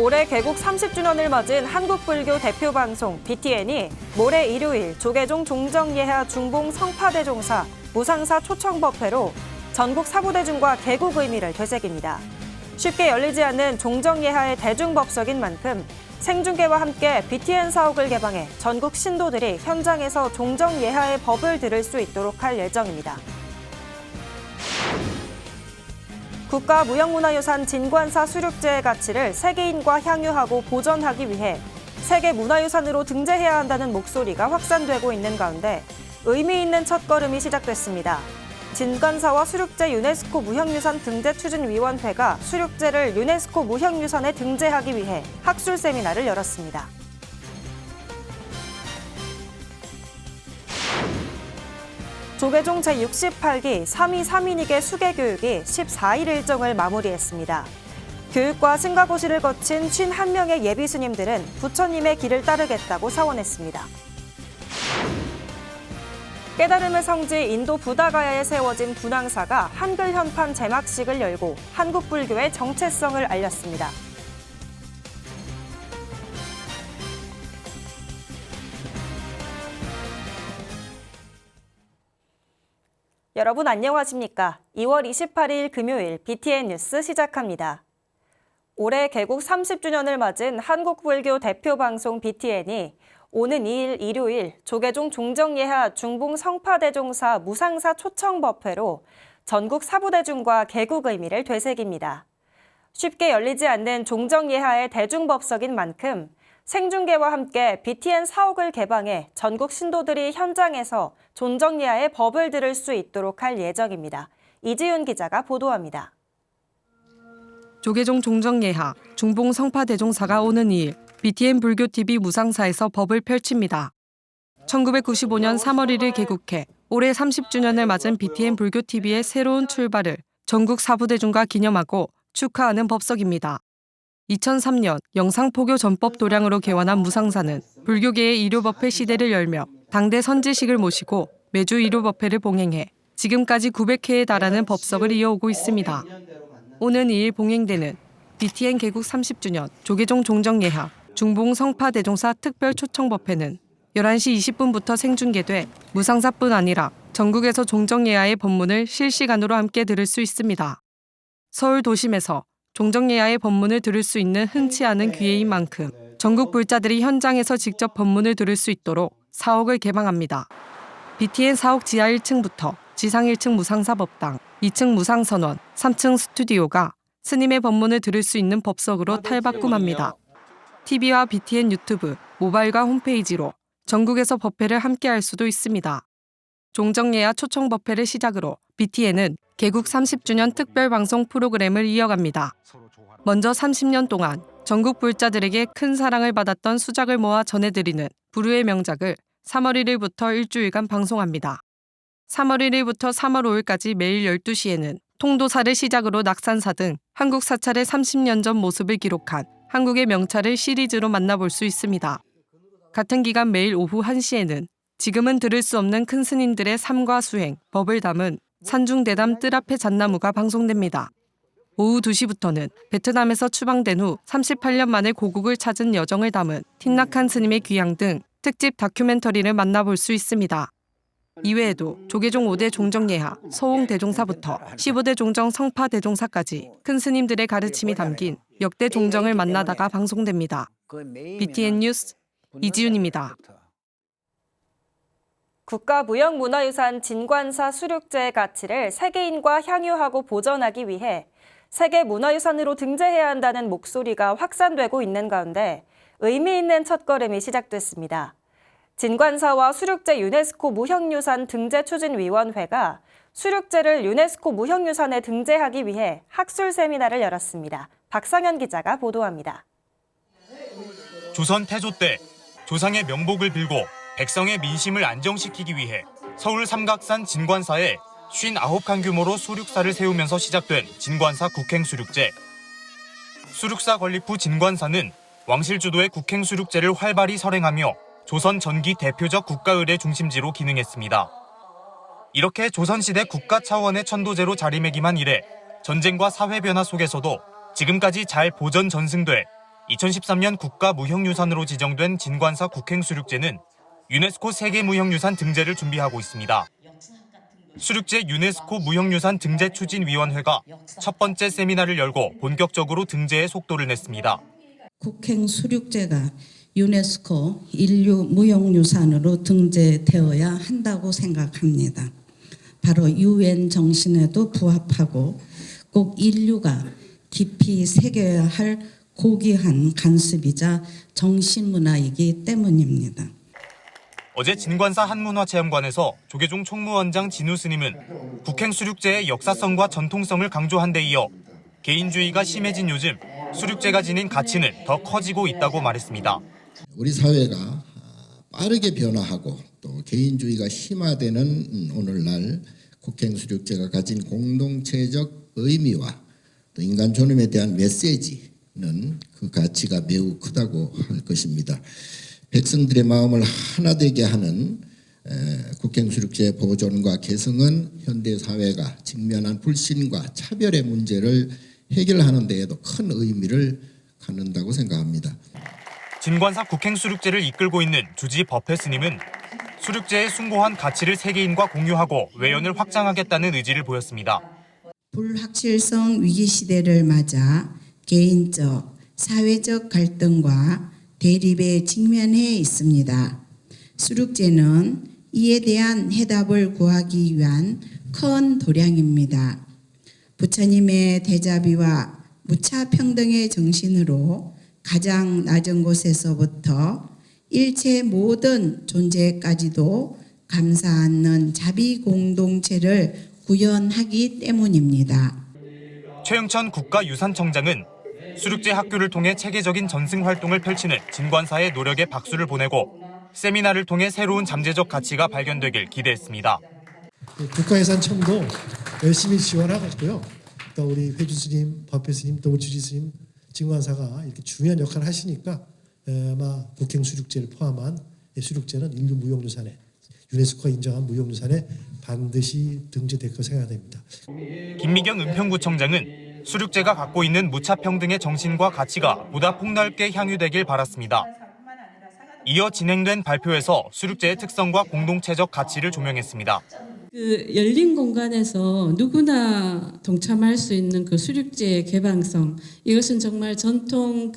올해 개국 30주년을 맞은 한국불교 대표 방송 BTN이 모레 일요일 조계종 종정예하 중봉 성파대종사 무상사 초청법회로 전국 사부대중과 개국 의미를 되새깁니다. 쉽게 열리지 않는 종정예하의 대중법석인 만큼 생중계와 함께 BTN 사옥을 개방해 전국 신도들이 현장에서 종정예하의 법을 들을 수 있도록 할 예정입니다. 국가무형문화유산 진관사 수륙제의 가치를 세계인과 향유하고 보전하기 위해 세계문화유산으로 등재해야 한다는 목소리가 확산되고 있는 가운데 의미 있는 첫걸음이 시작됐습니다. 진관사와 수륙제 유네스코 무형유산 등재추진위원회가 수륙제를 유네스코 무형유산에 등재하기 위해 학술 세미나를 열었습니다. 조계종 제68기 3.2 3인익의 수계교육이 14일 일정을 마무리했습니다. 교육과 승가고시를 거친 51명의 예비스님들은 부처님의 길을 따르겠다고 사원했습니다. 깨달음의 성지 인도 부다가야에 세워진 분황사가 한글 현판 제막식을 열고 한국 불교의 정체성을 알렸습니다. 여러분 안녕하십니까? 2월 28일 금요일 BTN 뉴스 시작합니다. 올해 개국 30주년을 맞은 한국불교 대표 방송 BTN이 오는 2일 일요일 조계종 종정예하 중봉 성파대종사 무상사 초청법회로 전국 사부대중과 개국 의미를 되새깁니다. 쉽게 열리지 않는 종정예하의 대중법석인 만큼 생중계와 함께 BTN 사옥을 개방해 전국 신도들이 현장에서 종정예하의 법을 들을 수 있도록 할 예정입니다. 이지윤 기자가 보도합니다. 조계종 종정예하 중봉 성파대종사가 오는 2일 BTN 불교TV 무상사에서 법을 펼칩니다. 1995년 3월 1일 개국해 올해 30주년을 맞은 BTN 불교TV의 새로운 출발을 전국 사부대중과 기념하고 축하하는 법석입니다. 2003년 영상포교 전법 도량으로 개원한 무상사는 불교계의 일요법회 시대를 열며 당대 선지식을 모시고 매주 일요법회를 봉행해 지금까지 900회에 달하는 법석을 이어오고 있습니다. 오는 2일 봉행되는 BTN 개국 30주년 조계종 종정예하 중봉 성파대종사 특별 초청법회는 11시 20분부터 생중계돼 무상사뿐 아니라 전국에서 종정예하의 법문을 실시간으로 함께 들을 수 있습니다. 서울 도심에서 종정예하의 법문을 들을 수 있는 흔치 않은 기회인 만큼 전국 불자들이 현장에서 직접 법문을 들을 수 있도록 사옥을 개방합니다. BTN 사옥 지하 1층부터 지상 1층 무상사 법당, 2층 무상선원, 3층 스튜디오가 스님의 법문을 들을 수 있는 법석으로 탈바꿈합니다. TV와 BTN 유튜브, 모바일과 홈페이지로 전국에서 법회를 함께할 수도 있습니다. 종정예하 초청법회를 시작으로 BTN은 개국 30주년 특별방송 프로그램을 이어갑니다. 먼저 30년 동안 전국 불자들에게 큰 사랑을 받았던 수작을 모아 전해드리는 불후의 명작을 3월 1일부터 일주일간 방송합니다. 3월 1일부터 3월 5일까지 매일 12시에는 통도사를 시작으로 낙산사 등 한국 사찰의 30년 전 모습을 기록한 한국의 명찰을 시리즈로 만나볼 수 있습니다. 같은 기간 매일 오후 1시에는 지금은 들을 수 없는 큰 스님들의 삶과 수행, 법을 담은 산중대담 뜰 앞의 잣나무가 방송됩니다. 오후 2시부터는 베트남에서 추방된 후 38년 만에 고국을 찾은 여정을 담은 틴낙한 스님의 귀향 등 특집 다큐멘터리를 만나볼 수 있습니다. 이외에도 조계종 5대 종정예하, 서홍 대종사부터 15대 종정 성파 대종사까지 큰 스님들의 가르침이 담긴 역대 종정을 만나다가 방송됩니다. BTN 뉴스 이지윤입니다. 국가무형문화유산 진관사 수륙제의 가치를 세계인과 향유하고 보전하기 위해 세계문화유산으로 등재해야 한다는 목소리가 확산되고 있는 가운데 의미 있는 첫걸음이 시작됐습니다. 진관사와 수륙제 유네스코 무형유산 등재추진위원회가 수륙제를 유네스코 무형유산에 등재하기 위해 학술 세미나를 열었습니다. 박상현 기자가 보도합니다. 조선 태조 때 조상의 명복을 빌고 백성의 민심을 안정시키기 위해 서울 삼각산 진관사에 59칸 규모로 수륙사를 세우면서 시작된 진관사 국행수륙제. 수륙사 건립 후 진관사는 왕실 주도의 국행수륙제를 활발히 설행하며 조선 전기 대표적 국가의례 중심지로 기능했습니다. 이렇게 조선시대 국가 차원의 천도제로 자리매김한 이래 전쟁과 사회 변화 속에서도 지금까지 잘 보존 전승돼 2013년 국가무형유산으로 지정된 진관사 국행수륙제는 유네스코 세계무형유산 등재를 준비하고 있습니다. 수륙제 유네스코 무형유산 등재추진위원회가 첫 번째 세미나를 열고 본격적으로 등재에 속도를 냈습니다. 국행수륙제가 유네스코 인류 무형유산으로 등재되어야 한다고 생각합니다. 바로 UN 정신에도 부합하고 꼭 인류가 깊이 새겨야 할 고귀한 관습이자 정신문화이기 때문입니다. 어제 진관사 한문화체험관에서 조계종 총무원장 진우 스님은 국행수륙제의 역사성과 전통성을 강조한 데 이어 개인주의가 심해진 요즘 수륙제가 지닌 가치는 더 커지고 있다고 말했습니다. 우리 사회가 빠르게 변화하고 또 개인주의가 심화되는 오늘날 국행수륙제가 가진 공동체적 의미와 또 인간 존엄에 대한 메시지는 그 가치가 매우 크다고 할 것입니다. 백성들의 마음을 하나 되게 하는 국행수륙제 보존과 개성은 현대 사회가 직면한 불신과 차별의 문제를 해결하는 데에도 큰 의미를 갖는다고 생각합니다. 진관사 국행수륙제를 이끌고 있는 주지 버페 스님은 수륙제의 숭고한 가치를 세계인과 공유하고 외연을 확장하겠다는 의지를 보였습니다. 불확실성 위기 시대를 맞아 개인적, 사회적 갈등과 대립에 직면해 있습니다. 수륙제는 이에 대한 해답을 구하기 위한 큰 도량입니다. 부처님의 대자비와 무차평등의 정신으로 가장 낮은 곳에서부터 일체 모든 존재까지도 감사하는 자비 공동체를 구현하기 때문입니다. 최영천 국가유산청장은 수륙제 학교를 통해 체계적인 전승 활동을 펼치는 진관사의 노력에 박수를 보내고 세미나를 통해 새로운 잠재적 가치가 발견되길 기대했습니다. 국가유산청도 열심히 지원하고 있고요. 또 우리 회주 스님, 법회 스님, 또 주지 스님, 진관사가 이렇게 중요한 역할을 하시니까 아마 국행수륙제를 포함한 수륙제는 인류 무형유산에 유네스코가 인정한 무형유산에 반드시 등재될 것으로 생각됩니다. 김미경 은평구청장은 수륙제가 갖고 있는 무차평등의 정신과 가치가 보다 폭넓게 향유되길 바랐습니다. 이어 진행된 발표에서 수륙제의 특성과 공동체적 가치를 조명했습니다. 그 열린 공간에서 누구나 동참할 수 있는 그 수륙제의 개방성, 이것은 정말 전통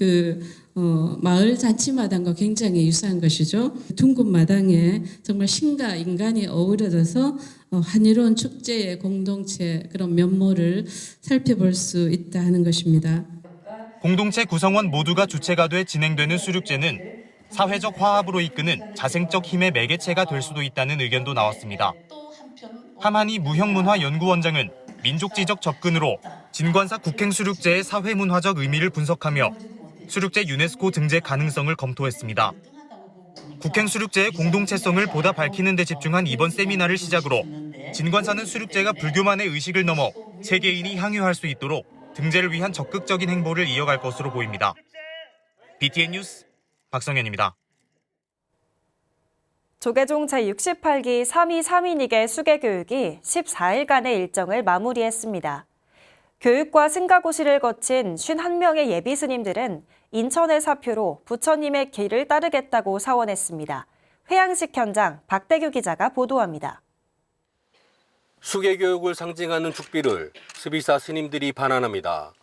마을 잔치마당과 굉장히 유사한 것이죠. 둥근 마당에 정말 신과 인간이 어우러져서 환희로운 축제의 공동체 그런 면모를 살펴볼 수 있다 하는 것입니다. 공동체 구성원 모두가 주체가 돼 진행되는 수륙제는 사회적 화합으로 이끄는 자생적 힘의 매개체가 될 수도 있다는 의견도 나왔습니다. 함한희 무형문화연구원장은 민족지적 접근으로 진관사 국행수륙제의 사회문화적 의미를 분석하며 수륙제 유네스코 등재 가능성을 검토했습니다. 국행수륙제의 공동체성을 보다 밝히는 데 집중한 이번 세미나를 시작으로 진관사는 수륙제가 불교만의 의식을 넘어 세계인이 향유할 수 있도록 등재를 위한 적극적인 행보를 이어갈 것으로 보입니다. BTN 뉴스 박성현입니다. 조계종 제68기 3.2 3인익의 수계교육이 14일간의 일정을 마무리했습니다. 교육과 승가고시를 거친 51명의 예비스님들은 인천의 사표로 부처님의 길을 따르겠다고 사원했습니다. 회양식 현장 박대규 기자가 보도합니다. 수계교육을 상징하는 죽비를 스비사 스님들이 반환합니다.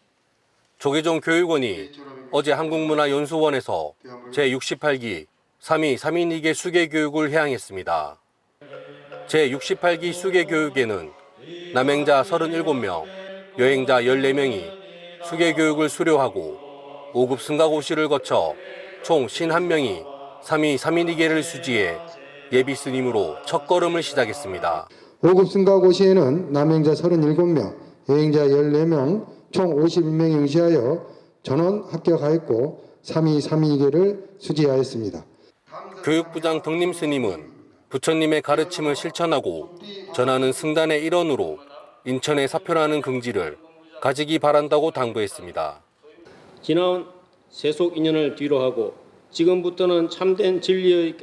조계종 교육원이 어제 한국문화연수원에서 제68기 3.2 3인익의 수계교육을 회항했습니다. 제68기 수계교육에는 남행자 37명, 여행자 14명이 수계교육을 수료하고 5급 승가고시를 거쳐 총 51명이 3.2 3인익계를 수지해 예비스님으로 첫걸음을 시작했습니다. 5급 승가고시에는 남행자 37명, 여행자 14명, 총 51명이 응시하여 전원 합격하였고 3.2 3인익계를 수지하였습니다. 교육부장 덕림 스님은 부처님의 가르침을 실천하고 전하는 승단의 일원으로 인천의 사표라는 긍지를 가지기 바란다고 당부했습니다. 지나온 세속 인연을 뒤로하고 지금부터는 참된 진리의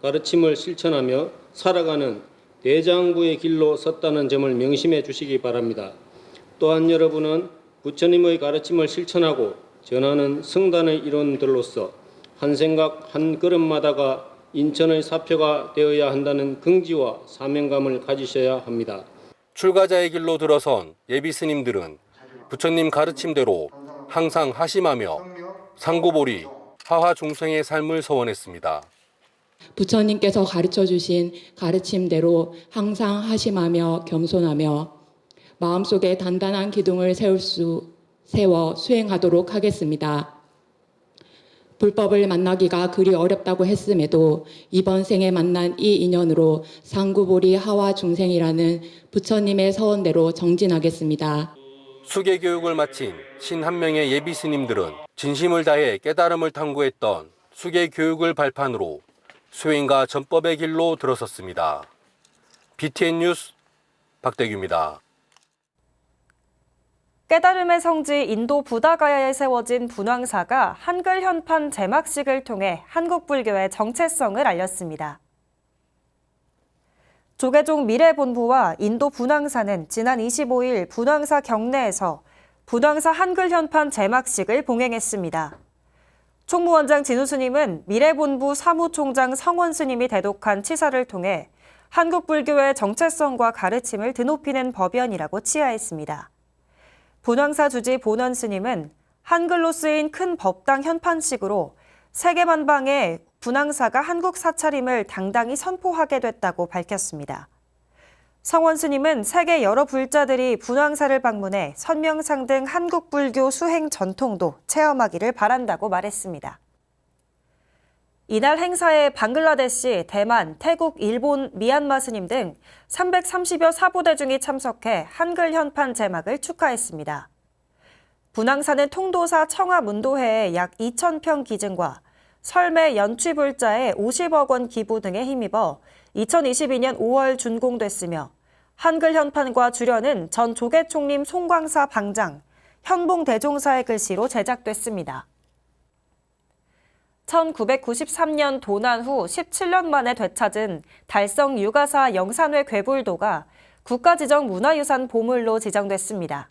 가르침을 실천하며 살아가는 대장부의 길로 섰다는 점을 명심해 주시기 바랍니다. 또한 여러분은 부처님의 가르침을 실천하고 전하는 성단의 일원들로서 한 생각 한 걸음마다가 인천의 사표가 되어야 한다는 긍지와 사명감을 가지셔야 합니다. 출가자의 길로 들어선 예비 스님들은 부처님 가르침대로 항상 하심하며 상고보리, 하화 중생의 삶을 서원했습니다. 부처님께서 가르쳐 주신 가르침대로 항상 하심하며 겸손하며 마음속에 단단한 기둥을 세워 수행하도록 하겠습니다. 불법을 만나기가 그리 어렵다고 했음에도 이번 생에 만난 이 인연으로 상구보리 하와 중생이라는 부처님의 서원대로 정진하겠습니다. 수계 교육을 마친 51명의 예비 스님들은 진심을 다해 깨달음을 탐구했던 수계 교육을 발판으로 수행과 전법의 길로 들어섰습니다. BTN 뉴스 박대규입니다. 깨달음의 성지 인도 부다가야에 세워진 분황사가 한글 현판 제막식을 통해 한국 불교의 정체성을 알렸습니다. 조계종 미래본부와 인도 분황사는 지난 25일 분황사 경내에서 분황사 한글 현판 제막식을 봉행했습니다. 총무원장 진우 스님은 미래본부 사무총장 성원 스님이 대독한 치사를 통해 한국 불교의 정체성과 가르침을 드높이는 법연이라고 치하했습니다. 분황사 주지 본원 스님은 한글로 쓰인 큰 법당 현판식으로 세계만방에 분황사가 한국 사찰임을 당당히 선포하게 됐다고 밝혔습니다. 성원 스님은 세계 여러 불자들이 분황사를 방문해 선명상 등 한국 불교 수행 전통도 체험하기를 바란다고 말했습니다. 이날 행사에 방글라데시, 대만, 태국, 일본, 미얀마 스님 등 330여 사부대중이 참석해 한글 현판 제막을 축하했습니다. 분황사는 통도사 청하문도회의 약 2,000평 기증과 설매 연취불자의 50억 원 기부 등에 힘입어 2022년 5월 준공됐으며 한글 현판과 주련은 전 조계총림 송광사 방장, 현봉대종사의 글씨로 제작됐습니다. 1993년 도난 후 17년 만에 되찾은 달성 유가사 영산회 괴불도가 국가지정 문화유산 보물로 지정됐습니다.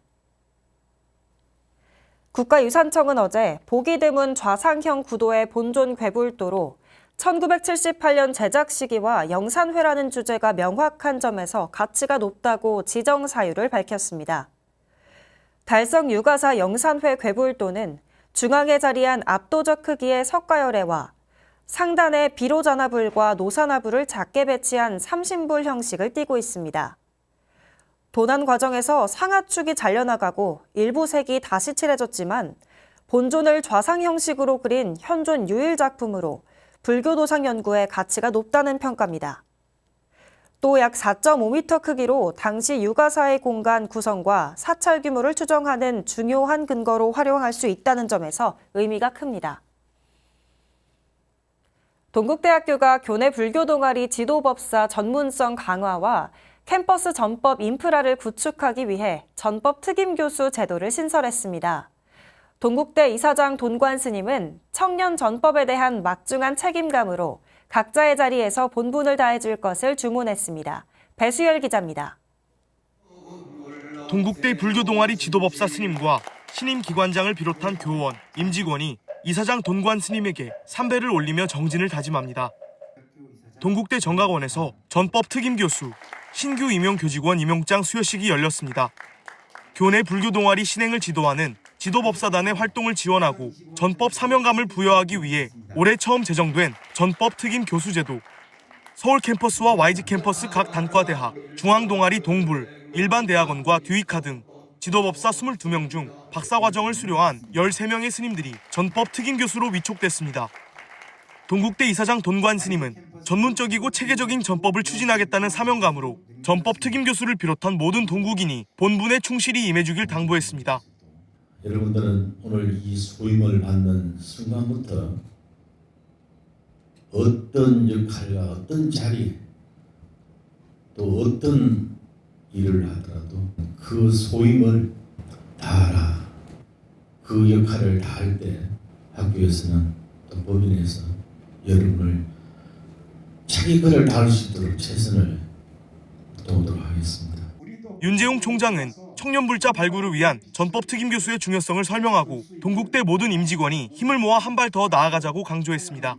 국가유산청은 어제 보기 드문 좌상형 구도의 본존 괴불도로 1978년 제작 시기와 영산회라는 주제가 명확한 점에서 가치가 높다고 지정 사유를 밝혔습니다. 달성 유가사 영산회 괴불도는 중앙에 자리한 압도적 크기의 석가열애와 상단에 비로자나불과 노사나불을 작게 배치한 삼신불 형식을 띠고 있습니다. 도난 과정에서 상하축이 잘려나가고 일부 색이 다시 칠해졌지만 본존을 좌상 형식으로 그린 현존 유일 작품으로 불교 도상 연구에 가치가 높다는 평가입니다. 또 약 4.5m 크기로 당시 유가사의 공간 구성과 사찰 규모를 추정하는 중요한 근거로 활용할 수 있다는 점에서 의미가 큽니다. 동국대학교가 교내 불교 동아리 지도법사 전문성 강화와 캠퍼스 전법 인프라를 구축하기 위해 전법 특임 교수 제도를 신설했습니다. 동국대 이사장 돈관 스님은 청년 전법에 대한 막중한 책임감으로 각자의 자리에서 본분을 다해줄 것을 주문했습니다. 배수열 기자입니다. 동국대 불교 동아리 지도법사 스님과 신임 기관장을 비롯한 교원, 임직원이 이사장 돈관 스님에게 삼배를 올리며 정진을 다짐합니다. 동국대 정각원에서 전법 특임 교수, 신규 임용 교직원 임용장 수여식이 열렸습니다. 교내 불교 동아리 신행을 지도하는 지도법사단의 활동을 지원하고 전법 사명감을 부여하기 위해 올해 처음 제정된 전법 특임 교수제도, 서울 캠퍼스와 YG 캠퍼스 각 단과대학, 중앙동아리 동불, 일반 대학원과 뒤이카 등 지도법사 22명 중 박사과정을 수료한 13명의 스님들이 전법 특임 교수로 위촉됐습니다. 동국대 이사장 돈관 스님은 전문적이고 체계적인 전법을 추진하겠다는 사명감으로 전법 특임 교수를 비롯한 모든 동국인이 본분에 충실히 임해주길 당부했습니다. 여러분들은 오늘 이 소임을 받는 순간부터 어떤 역할과 어떤 자리 또 어떤 일을 하더라도 그 소임을 다하라. 그 역할을 다할 때 학교에서는 또 법인에서 여러분을 자기 글을 다할 수 있도록 최선을 다하도록 하겠습니다. 윤재용 총장은 청년불자 발굴을 위한 전법특임 교수의 중요성을 설명하고 동국대 모든 임직원이 힘을 모아 한 발 더 나아가자고 강조했습니다.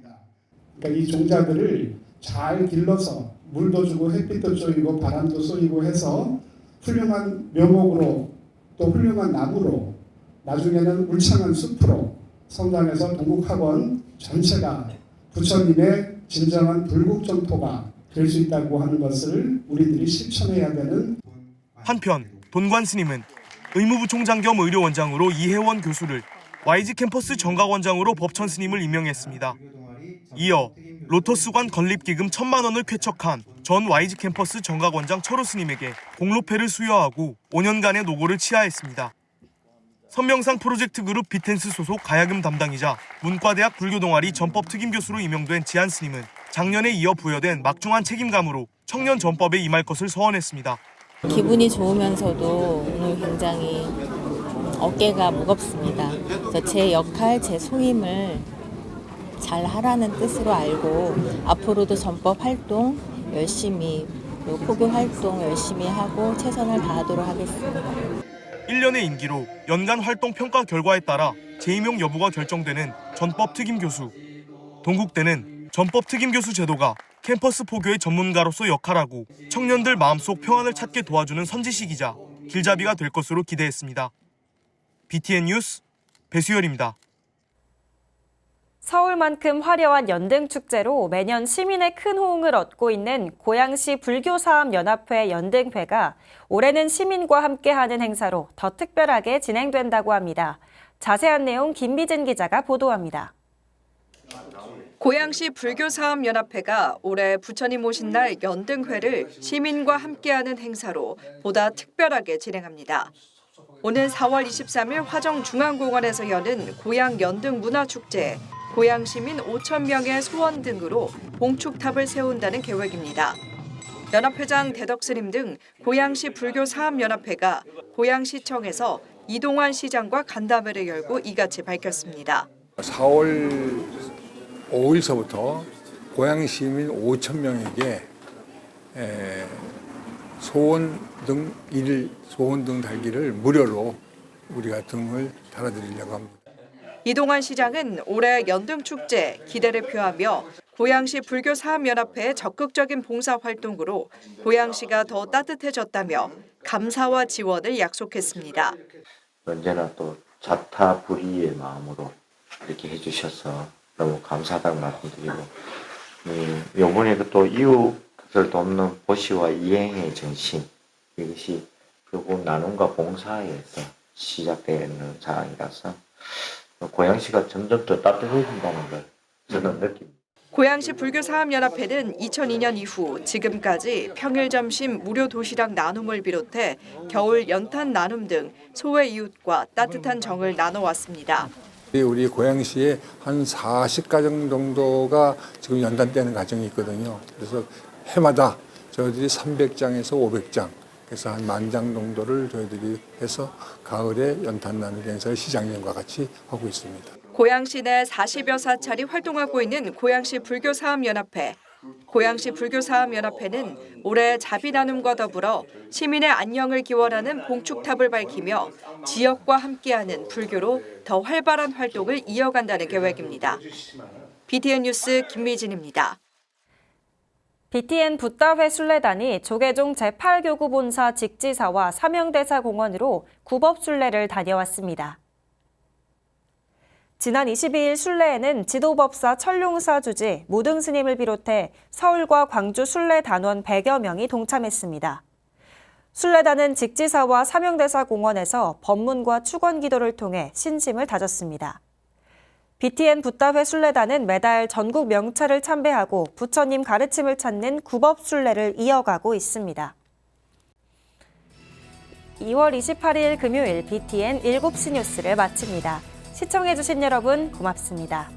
그러니까 이 종자들을 잘 길러서 물도 주고 햇빛도 쏘이고 바람도 쏘이고 해서 훌륭한 묘목으로 또 훌륭한 나무로 나중에는 울창한 숲으로 성장해서 동국학원 전체가 부처님의 진정한 불국점토가 될 수 있다고 하는 것을 우리들이 실천해야 되는. 한편 돈관 스님은 의무부 총장 겸 의료원장으로 이혜원 교수를, YG 캠퍼스 정각원장으로 법천 스님을 임명했습니다. 이어 로터스관 건립기금 1,000만 원을 쾌척한 전 YG 캠퍼스 정각원장 철호 스님에게 공로패를 수여하고 5년간의 노고를 치하했습니다. 선명상 프로젝트 그룹 비텐스 소속 가야금 담당이자 문과대학 불교동아리 전법특임 교수로 임명된 지한 스님은 작년에 이어 부여된 막중한 책임감으로 청년 전법에 임할 것을 서원했습니다. 기분이 좋으면서도 오늘 굉장히 어깨가 무겁습니다. 그래서 제 역할, 제 소임을 잘 하라는 뜻으로 알고 앞으로도 전법 활동 열심히, 그리고 포교 활동 열심히 하고 최선을 다하도록 하겠습니다. 1년의 임기로 연간 활동 평가 결과에 따라 재임용 여부가 결정되는 전법특임 교수. 동국대는 전법특임 교수 제도가 캠퍼스 포교의 전문가로서 역할하고 청년들 마음속 평안을 찾게 도와주는 선지식이자 길잡이가 될 것으로 기대했습니다. BTN 뉴스 배수열입니다. 서울만큼 화려한 연등축제로 매년 시민의 큰 호응을 얻고 있는 고양시 불교사업연합회 연등회가 올해는 시민과 함께하는 행사로 더 특별하게 진행된다고 합니다. 자세한 내용 김미진 기자가 보도합니다. 고양시 불교사업연합회가 올해 부처님 오신 날 연등회를 시민과 함께하는 행사로 보다 특별하게 진행합니다. 오는 4월 23일 화정중앙공원에서 여는 고양 연등문화축제에 고양 시민 5,000명의 소원 등으로 봉축탑을 세운다는 계획입니다. 연합회장 대덕스님 등 고양시 불교사업연합회가 고양시청에서 이동환 시장과 간담회를 열고 이같이 밝혔습니다. 4월 5일서부터 고양 시민 5,000명에게 소원 등 달기를 무료로 우리가 등을 달아드리려고 합니다. 이동환 시장은 올해 연등축제 기대를 표하며 고양시 불교사업연합회의 적극적인 봉사활동으로 고양시가 더 따뜻해졌다며 감사와 지원을 약속했습니다. 언제나 또 자타불이의 마음으로 이렇게 해주셔서 너무 감사하다는 말씀드리고, 이번에 또 이웃을 돕는 보시와 이행의 정신, 이것이 결국 나눔과 봉사에서 시작되는 상황이라서 고양시가 점점 더 따뜻해진다는 걸 저는 느낍니다. 고양시 불교사업연합회는 2002년 이후 지금까지 평일 점심 무료 도시락 나눔을 비롯해 겨울 연탄 나눔 등 소외 이웃과 따뜻한 정을 나눠왔습니다. 우리 고양시에 한 40가정 정도가 지금 연탄 떼는 가정이 있거든요. 그래서 해마다 저희들이 300장에서 500장, 그래서 한 10,000장 정도를 저희들이 해서 가을에 연탄 나누기 행사를 시장님과 같이 하고 있습니다. 고양시 내 40여 사찰이 활동하고 있는 고양시 불교사업연합회. 고양시 불교사업연합회는 올해 자비 나눔과 더불어 시민의 안녕을 기원하는 봉축탑을 밝히며 지역과 함께하는 불교로 더 활발한 활동을 이어간다는 계획입니다. BTN 뉴스 김미진입니다. BTN 붓다회 순례단이 조계종 제8교구 본사 직지사와 사명대사 공원으로 구법순례를 다녀왔습니다. 지난 22일 순례에는 지도법사 천룡사 주지 모등 스님을 비롯해 서울과 광주 순례단원 100여 명이 동참했습니다. 순례단은 직지사와 사명대사 공원에서 법문과 축원 기도를 통해 신심을 다졌습니다. BTN 붓다회 순례단은 매달 전국 명찰을 참배하고 부처님 가르침을 찾는 구법순례를 이어가고 있습니다. 2월 28일 금요일 BTN 7시 뉴스를 마칩니다. 시청해주신 여러분 고맙습니다.